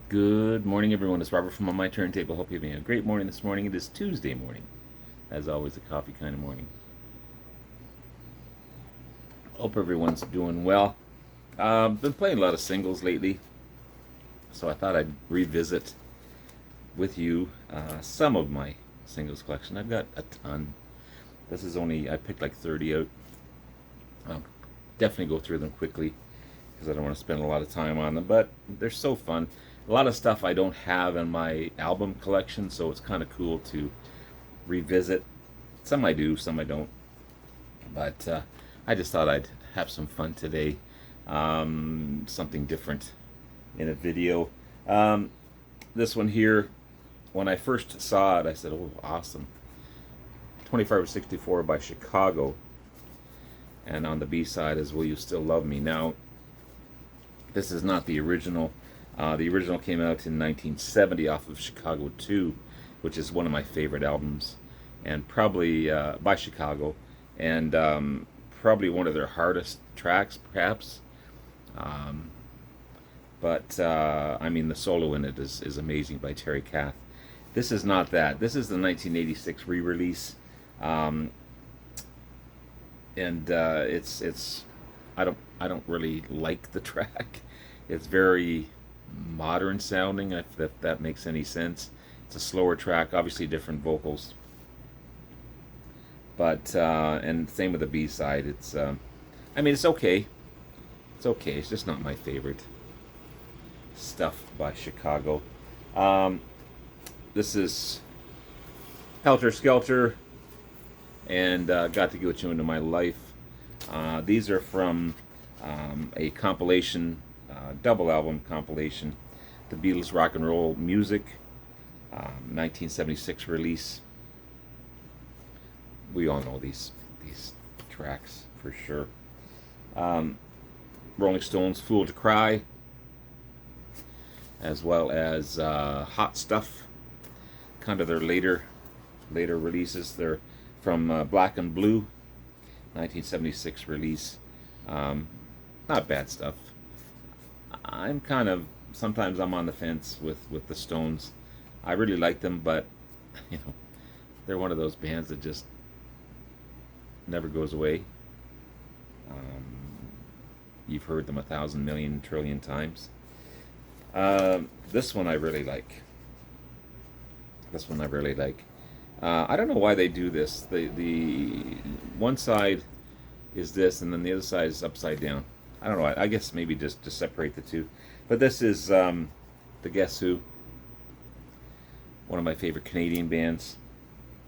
Good morning, everyone. It's Robert from On My Turntable. Hope you're having a great morning this morning. It is Tuesday morning, as always, a coffee kind of morning. Hope everyone's doing well. Been playing a lot of singles lately, so I thought I'd revisit with you some of my singles collection. I've got a ton. This is only, I picked like 30 out. I'll definitely go through them quickly because I don't want to spend a lot of time on them, but they're so fun. A lot of stuff I don't have in my album collection, so it's kind of cool to revisit. Some I do, some I don't. But I just thought I'd have some fun today. Something different in a video. Um, this one here, when I first saw it, I said, oh, awesome. 25 or 64 by Chicago. And on the B side is Will You Still Love Me? Now, this is not the original. The original came out in 1970 off of Chicago 2, which is one of my favorite albums, and probably by Chicago, and probably one of their hardest tracks, perhaps. Um, but I mean, the solo in it is amazing by Terry Kath. This is not that. This is the 1986 re-release, um, and it's I don't really like the track. It's very modern sounding, if that makes any sense. It's a slower track, obviously different vocals, but and same with the B side. It's I mean, it's okay. It's okay. It's just not my favorite stuff by Chicago. Um, this is Helter Skelter and Got to Get You Into My Life. These are from a compilation, double album compilation, the Beatles Rock and Roll Music, 1976 release. We all know these tracks for sure. Um, Rolling Stones, Fool to Cry, as well as Hot Stuff, kind of their later releases. They're from Black and Blue, 1976 release. Um, Not bad stuff. I'm kind of sometimes I'm on the fence with the Stones. I really like them, but you know they're one of those bands that just never goes away. Um, you've heard them a thousand million trillion times. This one I really like. This one I really like. I don't know why they do this. The one side is this, and then the other side is upside down. I don't know. I guess maybe just to separate the two. But this is the Guess Who, one of my favorite Canadian bands,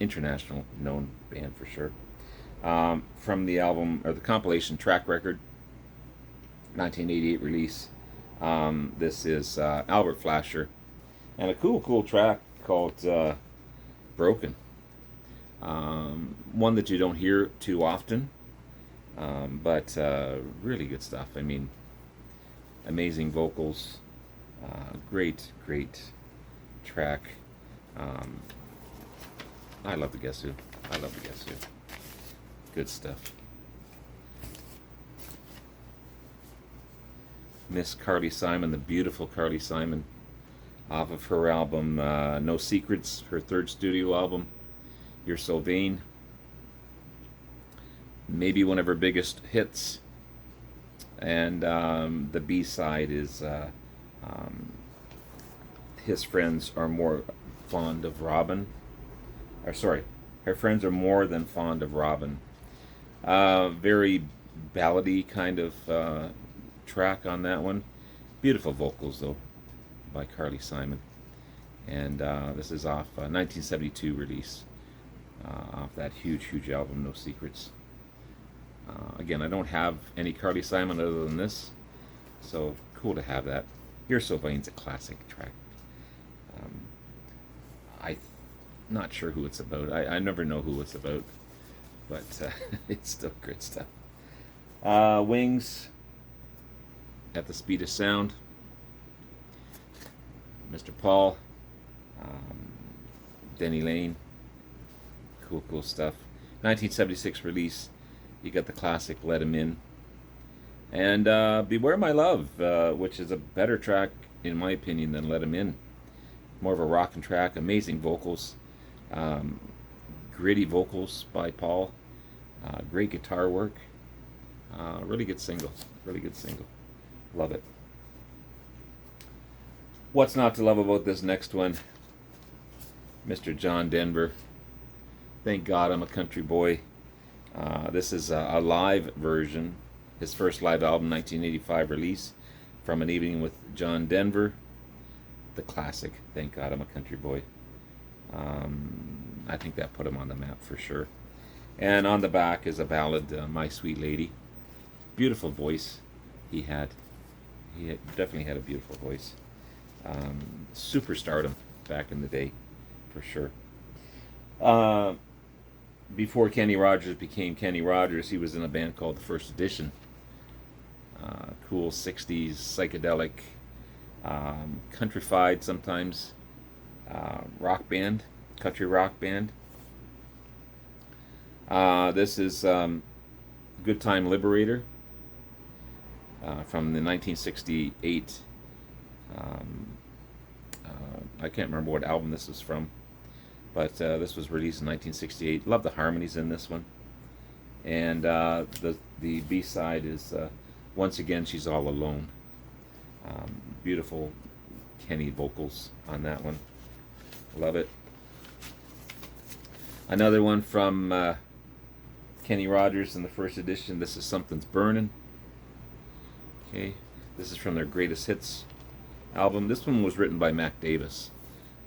international known band for sure. From the album or the compilation Track Record, 1988 release. This is Albert Flasher, and a cool track called Broken. One that you don't hear too often, but really good stuff. I mean, amazing vocals, great track. Um, I love the Guess Who. I love the Guess Who. Good stuff. Miss Carly Simon, the beautiful Carly Simon, off of her album No Secrets, her third studio album, You're So Vain. Maybe one of her biggest hits. And the B side is um, His Friends Are More Fond of Robin. Or, sorry, Her Friends Are More Than Fond of Robin. Very ballady kind of track on that one. Beautiful vocals, though, by Carly Simon. And this is off 1972 release, off that huge album, No Secrets. Again, I don't have any Carly Simon other than this, so cool to have that. You're So Vain's a classic track. Um, I'm not sure who it's about. I never know who it's about, but it's still good stuff. Wings, At the Speed of Sound, Mr. Paul, um, Denny Lane, cool stuff. 1976 release. You got the classic Let 'Em In, And Beware My Love, which is a better track, in my opinion, than Let 'Em In. More of a rockin' track, amazing vocals, um, gritty vocals by Paul, great guitar work, really good single, really good single. Love it. What's not to love about this next one? Mr. John Denver. Thank God I'm a Country Boy. This is a live version, his first live album, 1985 release, From an Evening with John Denver. The classic, Thank God I'm a Country Boy. I think that put him on the map for sure. And on the back is a ballad, My Sweet Lady. Beautiful voice he had. Definitely had a beautiful voice. Superstardom back in the day, for sure. Uh, Before Kenny Rogers became Kenny Rogers, he was in a band called The First Edition. Cool 60s psychedelic, countrified sometimes, rock band, country rock band. This is Good Time Liberator from the 1968. I can't remember what album this was from, but this was released in 1968. Love the harmonies in this one. And the B side is Once Again She's All Alone. Beautiful Kenny vocals on that one. Love it. Another one from Kenny Rogers in the First Edition. This is Something's Burning. Okay, this is from their Greatest Hits album. This one was written by Mac Davis,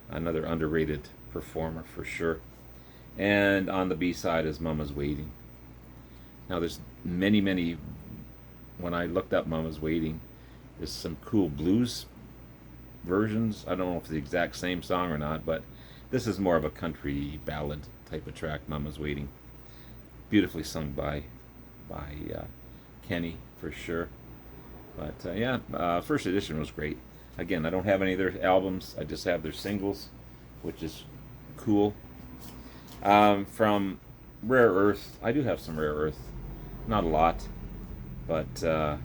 another underrated performer for sure. And on the B side is Mama's Waiting. Now there's many, when I looked up Mama's Waiting, there's some cool blues versions. I don't know if it's the exact same song or not, but this is more of a country ballad type of track, Mama's Waiting. Beautifully sung by Kenny for sure. But First Edition was great. Again, I don't have any of their albums. I just have their singles, which is cool. From Rare Earth, I do have some Rare Earth. Not a lot, but the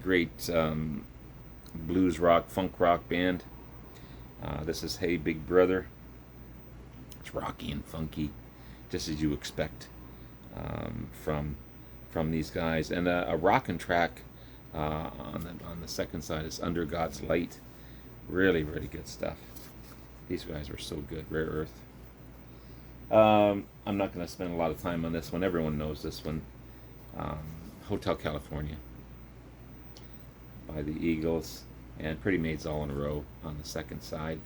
great blues rock, funk rock band. This is Hey Big Brother. It's rocky and funky, just as you expect from these guys. And a rockin' track on the second side is Under God's Light. Really, really good stuff. These guys were so good. Rare Earth. I'm not going to spend a lot of time on this one. Everyone knows this one. Hotel California by the Eagles, and Pretty Maids All in a Row on the second side.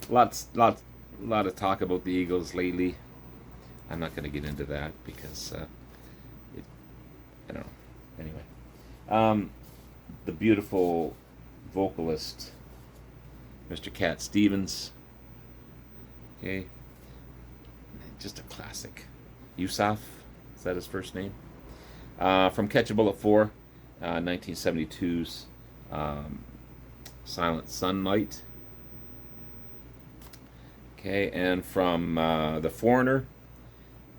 Lot of talk about the Eagles lately. I'm not going to get into that because I don't know. Anyway, the beautiful vocalist, Mr. Cat Stevens. Okay, just a classic. Yusuf, is that his first name? From Catch a Bullet 4, 1972's Silent Sunlight. Okay, and from The Foreigner,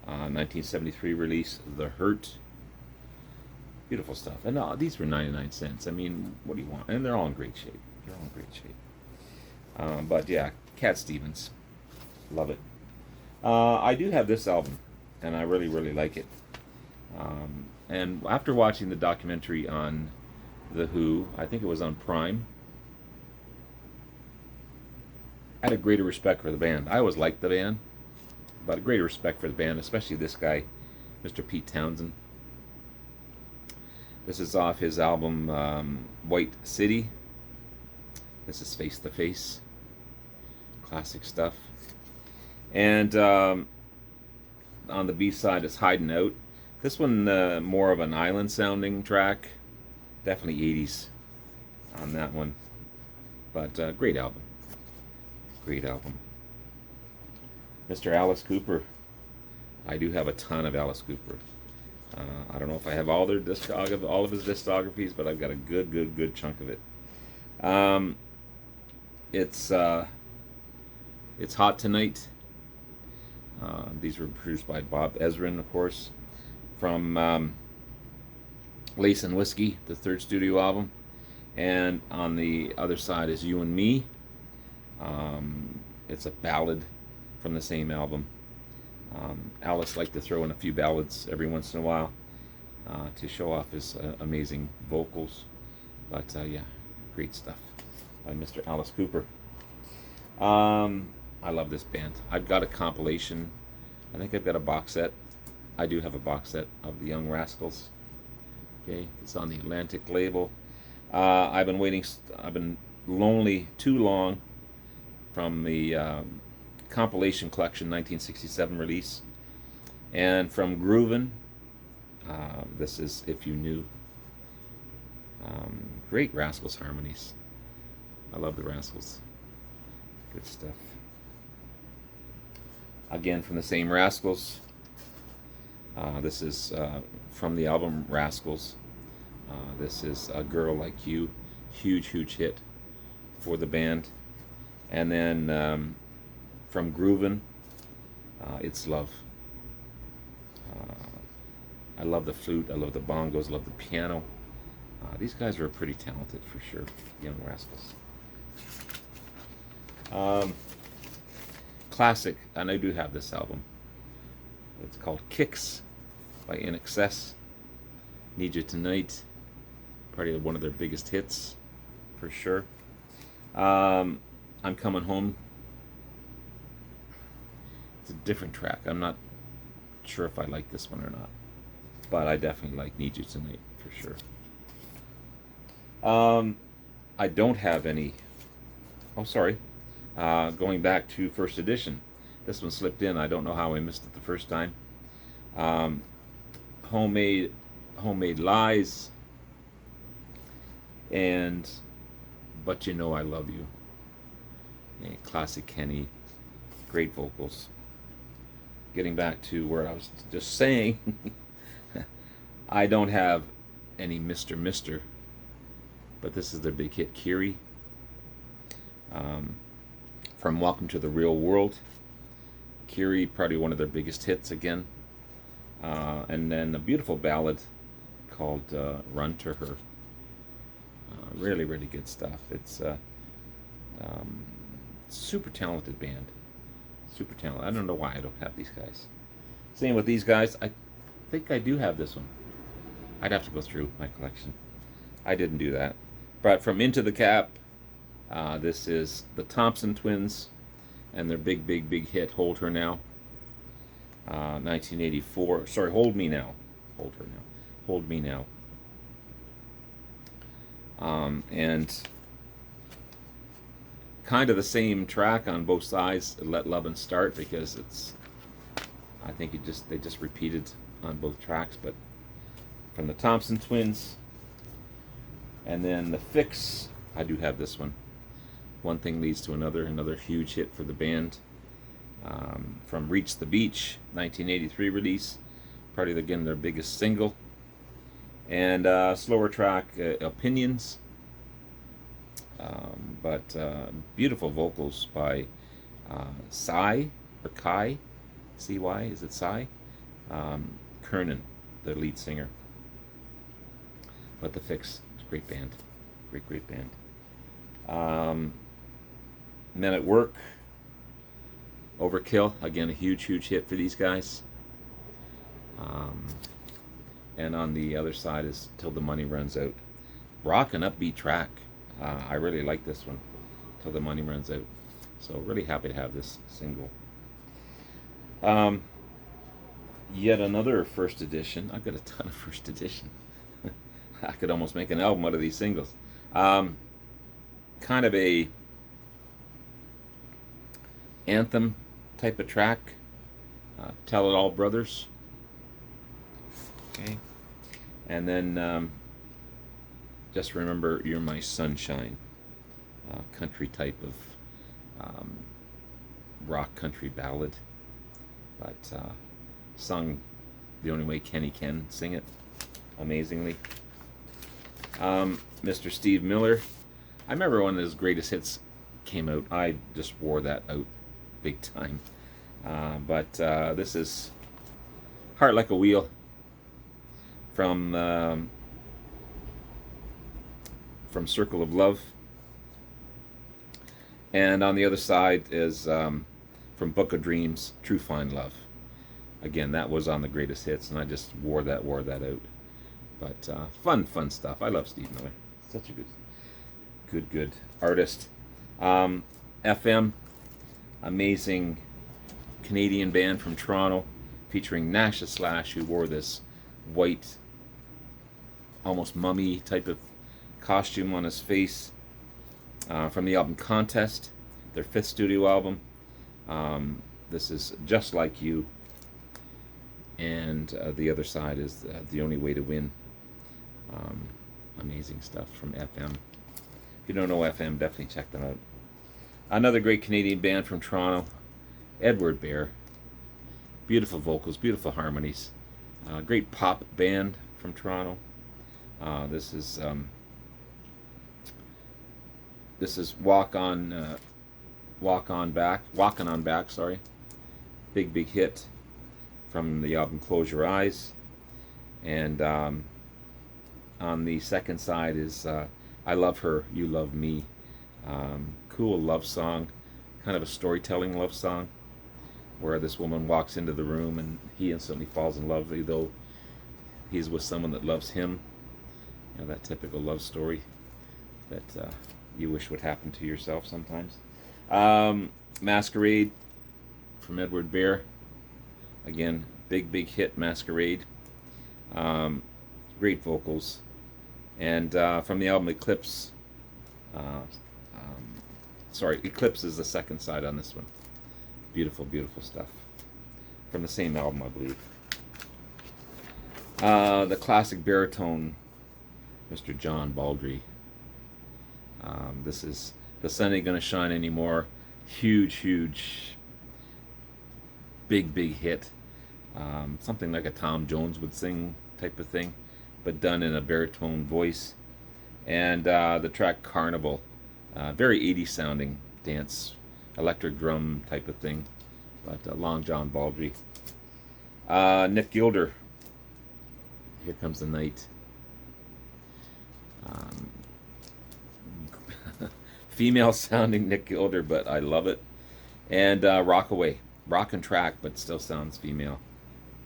1973 release, The Hurt. Beautiful stuff. And these were 99 cents. I mean, what do you want? And they're all in great shape. They're all in great shape. But yeah, Cat Stevens. Love it. I do have this album, and I really, really like it. And after watching the documentary on The Who, I think it was on Prime, I had a greater respect for the band. I always liked the band, but a greater respect for the band, especially this guy, Mr. Pete Townsend. This is off his album White City. This is Face to Face. Classic stuff. And on the B side is Hiding Out. This one more of an island sounding track. Definitely 80s on that one. But great album. Great album. Mr. Alice Cooper. I do have a ton of Alice Cooper. I don't know if I have all of his discographies, but I've got a good chunk of it. It's Hot Tonight. These were produced by Bob Ezrin, of course, from Lace and Whiskey, the third studio album. And on the other side is You and Me. It's a ballad from the same album. Alice liked to throw in a few ballads every once in a while to show off his amazing vocals. But yeah, great stuff by Mr. Alice Cooper. I love this band. I've got a compilation. I think I've got a box set. I do have a box set of the Young Rascals. Okay, it's on the Atlantic label. I've been waiting. I've been lonely too long from the compilation collection 1967 release, and from Groovin'. This is If You Knew. Great Rascals harmonies. I love the Rascals. Good stuff. Again, from the same Rascals. This is from the album Rascals. This is A Girl Like You. Huge, huge hit for the band. And then from Groovin', It's Love. I love the flute. I love the bongos. I love the piano. These guys are pretty talented for sure. Young Rascals. Classic, and I do have this album. It's called Kicks by INXS. Need You Tonight. Probably one of their biggest hits, for sure. I'm Coming Home. It's a different track. I'm not sure if I like this one or not, but I definitely like Need You Tonight, for sure. I don't have any. Oh, sorry. Going back to first edition. This one slipped in. I don't know how I missed it the first time. Homemade Lies and But You Know I Love You. Yeah, classic Kenny. Great vocals. Getting back to where I was just saying, I don't have any Mr. But this is their big hit, Kiri. From Welcome to the Real World. Kiri, probably one of their biggest hits again. And then a beautiful ballad called Run to Her. Really, really good stuff. It's super talented band. Super talented. I don't know why I don't have these guys. Same with these guys. I think I do have this one. I'd have to go through my collection. I didn't do that. But from Into the Cap, this is the Thompson Twins and their big hit, Hold Her Now. 1984. Sorry, Hold Me Now. Hold Her Now. Hold Me Now. And kind of the same track on both sides, Let Lovin' Start, because it's, I think they just repeated on both tracks, but from the Thompson Twins. And then The Fix, I do have this one. One Thing Leads to Another huge hit for the band. From Reach the Beach, 1983 release, probably again their biggest single. And slower track, Opinions. But beautiful vocals by Cy, or Kai, C-Y, is it Cy? Kernan, the lead singer. But The Fix, it's a great band. Great band. Men at Work, Overkill, again a huge hit for these guys. And on the other side is Till the Money Runs Out. Rock and upbeat track. I really like this one, Till the Money Runs Out. So really happy to have this single. Yet another first edition. I've got a ton of first edition. I could almost make an album out of these singles. Kind of a anthem type of track. Tell It All Brothers. Okay. And then Just Remember You're My Sunshine. Country type of rock country ballad. But sung the only way Kenny can sing it. Amazingly. Mr. Steve Miller. I remember when his greatest hits came out. I just wore that out big time. But this is Heart Like a Wheel from from Circle of Love. And on the other side is from Book of Dreams, True Fine Love. Again, that was on the greatest hits, and I just wore that out. But fun stuff. I love Steve Miller. Such a good artist. FM, amazing Canadian band from Toronto, featuring Nash the Slash, who wore this white, almost mummy type of costume on his face. From the album Contest, their 5th studio album. This is Just Like You, and the other side is The Only Way to Win. Amazing stuff from FM. If you don't know FM, definitely check them out. Another great Canadian band from Toronto, Edward Bear. Beautiful vocals, beautiful harmonies. Great pop band from Toronto. This is Walking on Back. Sorry, big hit from the album Close Your Eyes. And on the second side is I Love Her, You Love Me. Cool love song, kind of a storytelling love song, where this woman walks into the room and he instantly falls in love, though he's with someone that loves him. You know, that typical love story that you wish would happen to yourself sometimes. Masquerade from Edward Bear. Again, big hit, Masquerade. Great vocals. And from the album Eclipse, Eclipse is the second side on this one. Beautiful stuff. From the same album, I believe. The classic baritone, Mr. John Baldry. This is The Sun Ain't Gonna Shine Anymore. Huge, big hit. Something like a Tom Jones would sing type of thing, but done in a baritone voice. And the track Carnival, very 80s sounding dance, electric drum type of thing, but Long John Baldry. Nick Gilder, Here Comes the Night. Female sounding Nick Gilder, but I love it. And Rockaway, rock and track, but still sounds female.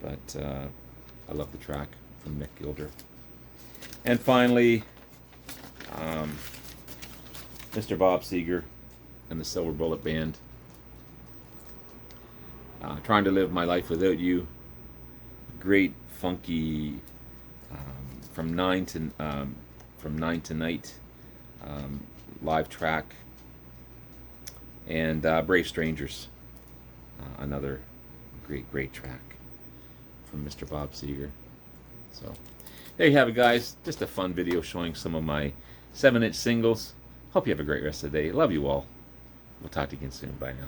But I love the track from Nick Gilder. And finally, Mr. Bob Seger and the Silver Bullet Band. Trying to Live My Life Without You. Great funky from nine to night live track. And Brave Strangers, another great track from Mr. Bob Seger. So there you have it, guys. Just a fun video showing some of my 7-inch singles. Hope you have a great rest of the day. Love you all. We'll talk to you again soon. Bye now.